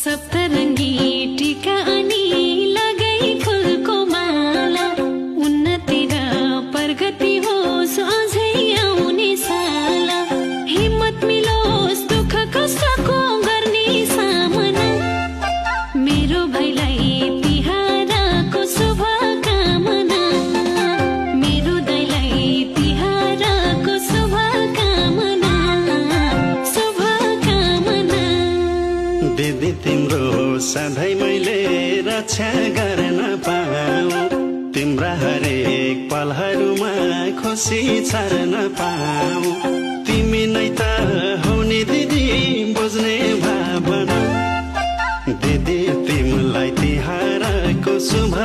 सप्तरङ्गी टीका अनि लगाई फुलको माला, उन्नति र प्रगति होस् अझै आउने साला। हिम्मत मिलोस् दुःख कष्टको गर्ने सामना, मेरो भाइलाई तिहारको शुभकामना, मेरो दाइलाई तिहारको शुभकामना, शुभकामना। दिदी तिम्रो सधैँ मैले रक्षा गर्न पाऊँ, तिम्रा हरेक पलहरूमा खुसी छर्न पाऊँ। तिमी नै त हौ नि दिदी बुझ्ने भावना, दिदी तिमीलाई तिहारको शुभ